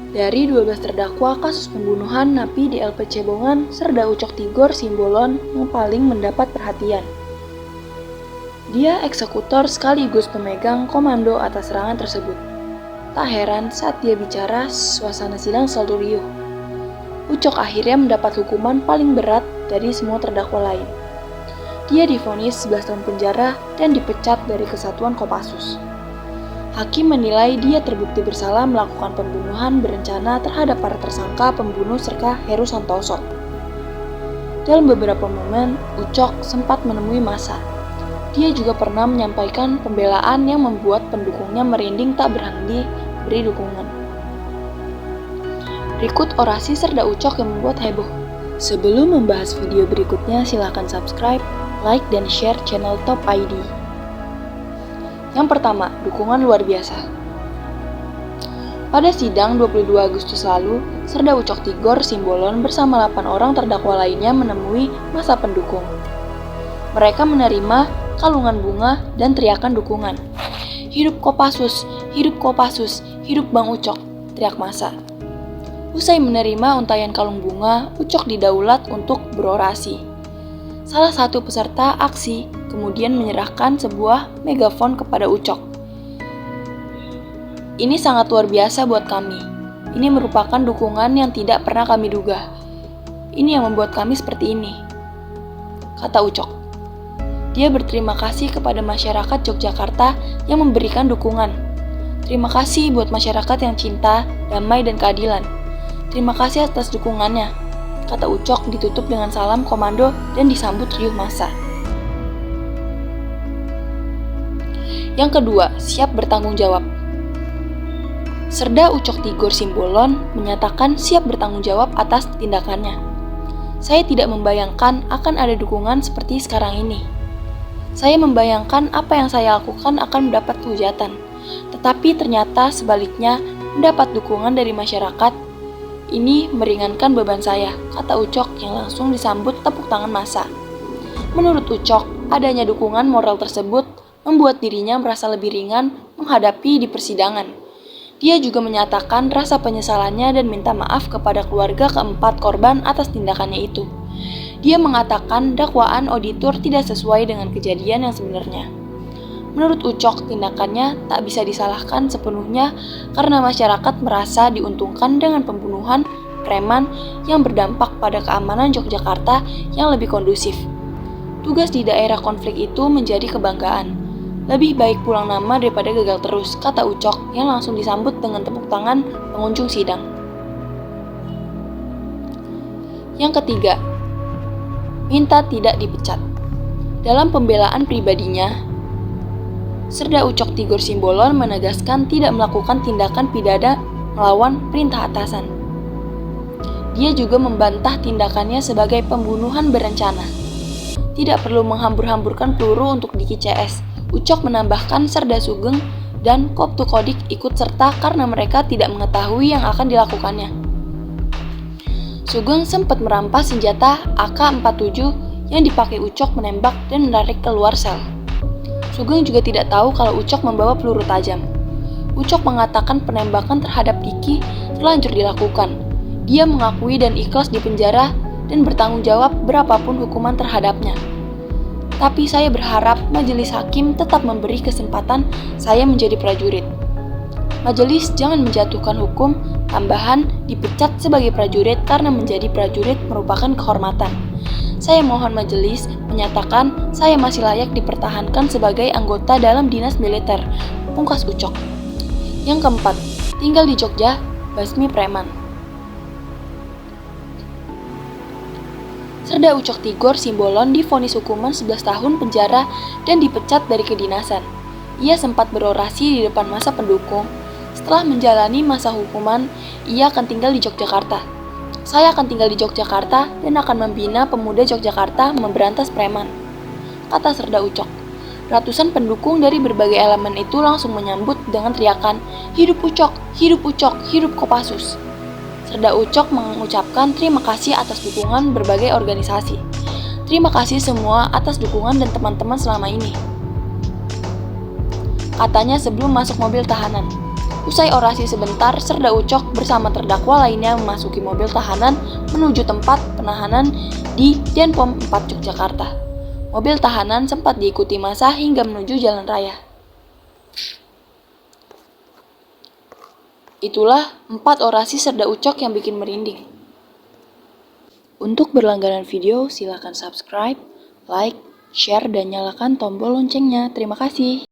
Dari 12 terdakwa kasus pembunuhan napi di LPC Bongan, Serda Ucok Tigor Simbolon yang paling mendapat perhatian. Dia eksekutor sekaligus pemegang komando atas serangan tersebut. Tak heran saat dia bicara, suasana sidang selalu riuh. Ucok akhirnya mendapat hukuman paling berat dari semua terdakwa lain. Dia divonis 11 tahun penjara dan dipecat dari Kesatuan Kopassus. Hakim menilai dia terbukti bersalah melakukan pembunuhan berencana terhadap para tersangka pembunuh serta Heru Santoso. Dalam beberapa momen, Ucok sempat menemui massa. Dia juga pernah menyampaikan pembelaan yang membuat pendukungnya merinding tak berhenti beri dukungan. Berikut orasi Serda Ucok yang membuat heboh. Sebelum membahas video berikutnya, silakan subscribe, like, dan share channel Top ID. Yang pertama, dukungan luar biasa. Pada sidang 22 Agustus lalu, Serda Ucok Tigor Simbolon bersama 8 orang terdakwa lainnya menemui massa pendukung. Mereka menerima kalungan bunga dan teriakan dukungan. Hidup Kopassus, hidup Kopassus, hidup Bang Ucok, teriak massa. Usai menerima untaian kalung bunga, Ucok didaulat untuk berorasi. Salah satu peserta aksi kemudian menyerahkan sebuah megafon kepada Ucok. Ini sangat luar biasa buat kami. Ini merupakan dukungan yang tidak pernah kami duga. Ini yang membuat kami seperti ini, kata Ucok. Dia berterima kasih kepada masyarakat Yogyakarta yang memberikan dukungan. Terima kasih buat masyarakat yang cinta, damai, dan keadilan. Terima kasih atas dukungannya, kata Ucok ditutup dengan salam komando dan disambut riuh massa. Yang kedua, siap bertanggung jawab. Serda Ucok Tigor Simbolon menyatakan siap bertanggung jawab atas tindakannya. Saya tidak membayangkan akan ada dukungan seperti sekarang ini. Saya membayangkan apa yang saya lakukan akan mendapat hujatan, tetapi ternyata sebaliknya mendapat dukungan dari masyarakat. Ini meringankan beban saya, kata Ucok yang langsung disambut tepuk tangan massa. Menurut Ucok, adanya dukungan moral tersebut membuat dirinya merasa lebih ringan menghadapi di persidangan. Dia juga menyatakan rasa penyesalannya dan minta maaf kepada keluarga keempat korban atas tindakannya itu. Dia mengatakan dakwaan auditor tidak sesuai dengan kejadian yang sebenarnya. Menurut Ucok, tindakannya tak bisa disalahkan sepenuhnya karena masyarakat merasa diuntungkan dengan pembunuhan preman yang berdampak pada keamanan Yogyakarta yang lebih kondusif. Tugas di daerah konflik itu menjadi kebanggaan. Lebih baik pulang nama daripada gagal terus, kata Ucok yang langsung disambut dengan tepuk tangan pengunjung sidang. Yang ketiga, minta tidak dipecat. Dalam pembelaan pribadinya, Serda Ucok Tigor Simbolon menegaskan tidak melakukan tindakan pidana melawan perintah atasan. Dia juga membantah tindakannya sebagai pembunuhan berencana. Tidak perlu menghambur-hamburkan peluru untuk Diki CS. Ucok menambahkan Serda Sugeng dan Koptu Kodik ikut serta karena mereka tidak mengetahui yang akan dilakukannya. Sugeng sempat merampas senjata AK-47 yang dipakai Ucok menembak dan menarik keluar sel. Sugeng juga tidak tahu kalau Ucok membawa peluru tajam. Ucok mengatakan penembakan terhadap Diki terlanjur dilakukan. Dia mengakui dan ikhlas di penjara dan bertanggung jawab berapapun hukuman terhadapnya. Tapi saya berharap majelis hakim tetap memberi kesempatan saya menjadi prajurit. Majelis jangan menjatuhkan hukum tambahan dipecat sebagai prajurit karena menjadi prajurit merupakan kehormatan. Saya mohon majelis menyatakan saya masih layak dipertahankan sebagai anggota dalam dinas militer, pungkas Ucok. Yang keempat, tinggal di Jogja, basmi preman. Serda Ucok Tigor Simbolon divonis hukuman 11 tahun penjara dan dipecat dari kedinasan. Ia sempat berorasi di depan massa pendukung. Setelah menjalani masa hukuman, ia akan tinggal di Yogyakarta. Saya akan tinggal di Yogyakarta dan akan membina pemuda Yogyakarta memberantas preman, kata Serda Ucok. Ratusan pendukung dari berbagai elemen itu langsung menyambut dengan teriakan, "Hidup Ucok, hidup Ucok, hidup Kopassus." Serda Ucok mengucapkan terima kasih atas dukungan berbagai organisasi. Terima kasih semua atas dukungan dan teman-teman selama ini, katanya sebelum masuk mobil tahanan. Usai orasi sebentar, Serda Ucok bersama terdakwa lainnya memasuki mobil tahanan menuju tempat penahanan di Denpom 4 Yogyakarta. Mobil tahanan sempat diikuti massa hingga menuju jalan raya. Itulah 4 orasi Serda Ucok yang bikin merinding. Untuk berlangganan video, silakan subscribe, like, share, dan nyalakan tombol loncengnya. Terima kasih.